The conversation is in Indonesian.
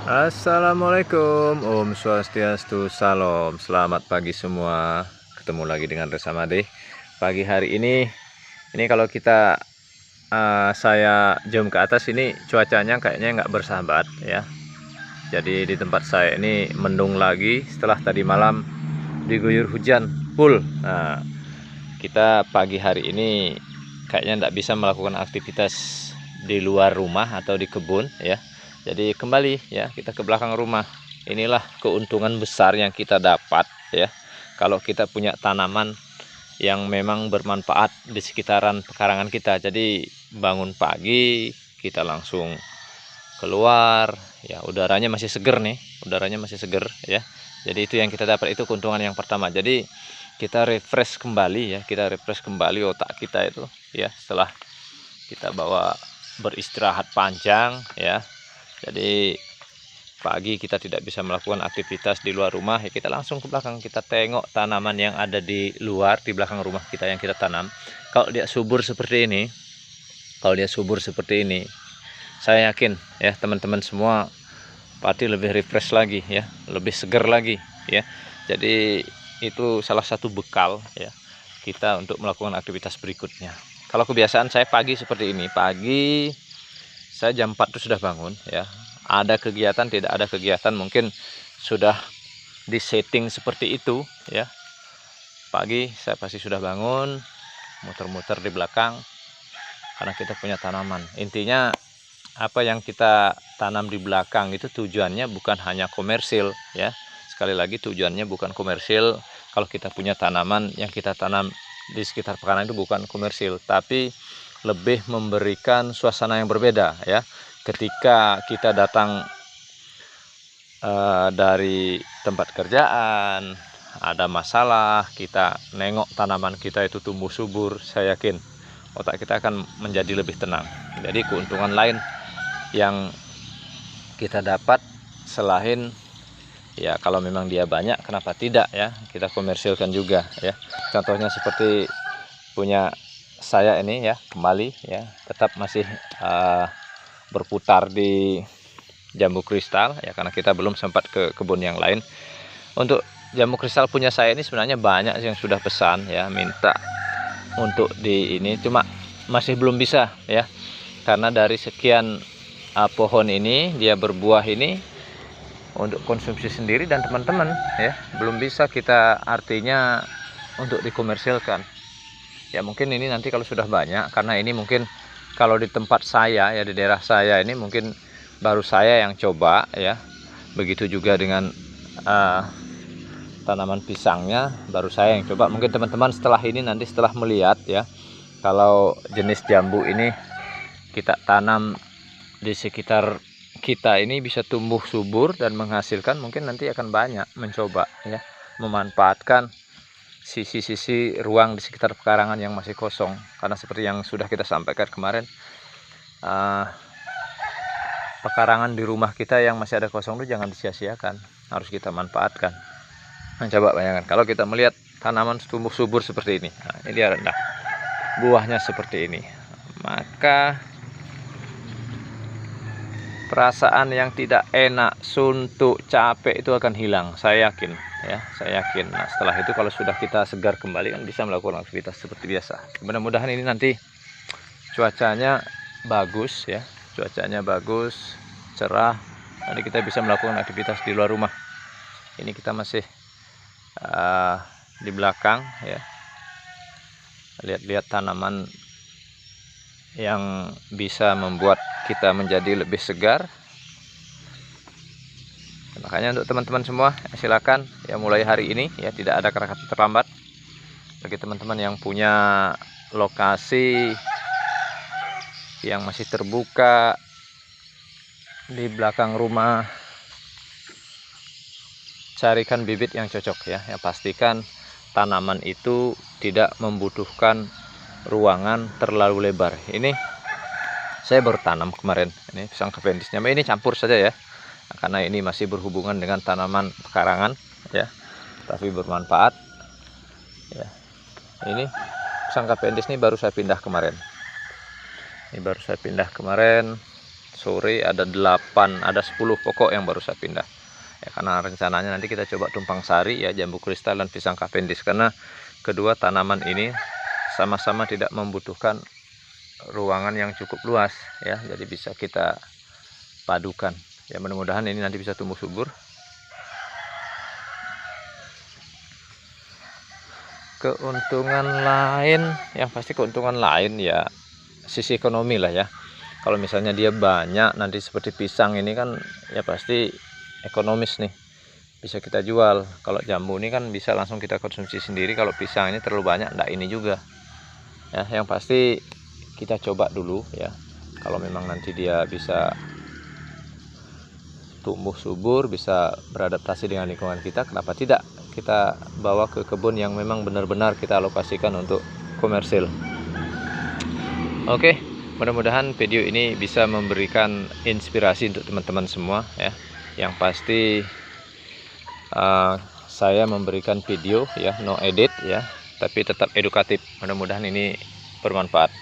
Assalamualaikum, Om Swastiastu, Salam. Selamat pagi semua. Ketemu lagi dengan Resa Made. Pagi hari ini kalau kita saya zoom ke atas ini cuacanya kayaknya nggak bersahabat ya. Jadi di tempat saya ini mendung lagi setelah tadi malam diguyur hujan full. Nah, kita pagi hari ini kayaknya nggak bisa melakukan aktivitas di luar rumah atau di kebun ya. Jadi kembali ya kita ke belakang rumah. Inilah keuntungan besar yang kita dapat ya kalau kita punya tanaman yang memang bermanfaat di sekitaran pekarangan kita. Jadi bangun pagi kita langsung keluar ya, udaranya masih seger nih, udaranya masih seger ya. Jadi itu yang kita dapat, itu keuntungan yang pertama. Jadi kita refresh kembali ya, kita refresh kembali otak kita itu ya setelah kita bawa beristirahat panjang ya. Jadi pagi kita tidak bisa melakukan aktivitas di luar rumah ya, kita langsung ke belakang, kita tengok tanaman yang ada di luar, di belakang rumah kita yang kita tanam. Kalau dia subur seperti ini, saya yakin ya teman-teman semua pasti lebih refresh lagi ya, lebih segar lagi ya. Jadi itu salah satu bekal ya kita untuk melakukan aktivitas berikutnya. Kalau kebiasaan saya pagi seperti ini, pagi saya jam 4 itu sudah bangun ya. Ada kegiatan, tidak ada kegiatan, mungkin sudah disetting seperti itu ya. Pagi saya pasti sudah bangun, muter-muter di belakang karena kita punya tanaman. Intinya apa yang kita tanam di belakang itu tujuannya bukan hanya komersil ya. Sekali lagi tujuannya bukan komersil. Kalau kita punya tanaman yang kita tanam di sekitar pekarangan itu bukan komersil, tapi lebih memberikan suasana yang berbeda ya. Ketika kita datang dari tempat kerjaan, ada masalah, kita nengok tanaman kita itu tumbuh subur, saya yakin otak kita akan menjadi lebih tenang. Jadi keuntungan lain yang kita dapat selain ya, kalau memang dia banyak kenapa tidak ya kita komersilkan juga ya. Contohnya seperti punya saya ini ya, kembali ya tetap masih berputar di jambu kristal ya, karena kita belum sempat ke kebun yang lain. Untuk jambu kristal punya saya ini sebenarnya banyak yang sudah pesan ya, minta untuk di ini, cuma masih belum bisa ya, karena dari sekian pohon ini dia berbuah ini untuk konsumsi sendiri dan teman-teman ya, belum bisa kita artinya untuk dikomersilkan ya. Mungkin ini nanti kalau sudah banyak, karena ini mungkin kalau di tempat saya ya, di daerah saya ini mungkin baru saya yang coba ya. Begitu juga dengan tanaman pisangnya baru saya yang coba. Mungkin teman-teman setelah ini nanti setelah melihat ya, kalau jenis jambu ini kita tanam di sekitar kita ini bisa tumbuh subur dan menghasilkan, mungkin nanti akan banyak mencoba ya, memanfaatkan sisi-sisi ruang di sekitar pekarangan yang masih kosong. Karena seperti yang sudah kita sampaikan kemarin, pekarangan di rumah kita yang masih ada kosong itu jangan disia-siakan, harus kita manfaatkan. Nah, coba bayangkan kalau kita melihat tanaman tumbuh subur seperti ini. Nah, ini dia rendah, buahnya seperti ini, maka perasaan yang tidak enak, suntuk, capek itu akan hilang, saya yakin ya, saya yakin. Nah, setelah itu kalau sudah kita segar kembali kan bisa melakukan aktivitas seperti biasa. Mudah-mudahan ini nanti cuacanya bagus ya, cuacanya bagus, cerah, nanti kita bisa melakukan aktivitas di luar rumah. Ini kita masih di belakang ya, lihat-lihat tanaman yang bisa membuat kita menjadi lebih segar. Makanya untuk teman-teman semua silakan ya, mulai hari ini ya, tidak ada kata terlambat. Bagi teman-teman yang punya lokasi yang masih terbuka di belakang rumah, carikan bibit yang cocok ya, yang pastikan tanaman itu tidak membutuhkan ruangan terlalu lebar. Ini saya baru tanam kemarin, ini pisang Cavendishnya, ini campur saja ya, karena ini masih berhubungan dengan tanaman pekarangan ya, tapi bermanfaat ya. Ini pisang Cavendish ini baru saya pindah kemarin, sore ada 8, ada 10 pokok yang baru saya pindah. Ya, karena rencananya nanti kita coba tumpang sari ya, jambu kristal dan pisang Cavendish, karena kedua tanaman ini sama-sama tidak membutuhkan ruangan yang cukup luas ya, jadi bisa kita padukan. Ya, mudah-mudahan ini nanti bisa tumbuh subur. Keuntungan lain, yang pasti keuntungan lain ya sisi ekonomi lah ya. Kalau misalnya dia banyak nanti seperti pisang ini kan ya pasti ekonomis nih, bisa kita jual. Kalau jambu ini kan bisa langsung kita konsumsi sendiri. Kalau pisang ini terlalu banyak, enggak ini juga ya. Yang pasti kita coba dulu ya, kalau memang nanti dia bisa tumbuh subur, bisa beradaptasi dengan lingkungan kita, kenapa tidak kita bawa ke kebun yang memang benar-benar kita alokasikan untuk komersil. Oke, mudah-mudahan video ini bisa memberikan inspirasi untuk teman-teman semua ya. Yang pasti saya memberikan video ya, no edit ya, tapi tetap edukatif. Mudah-mudahan ini bermanfaat.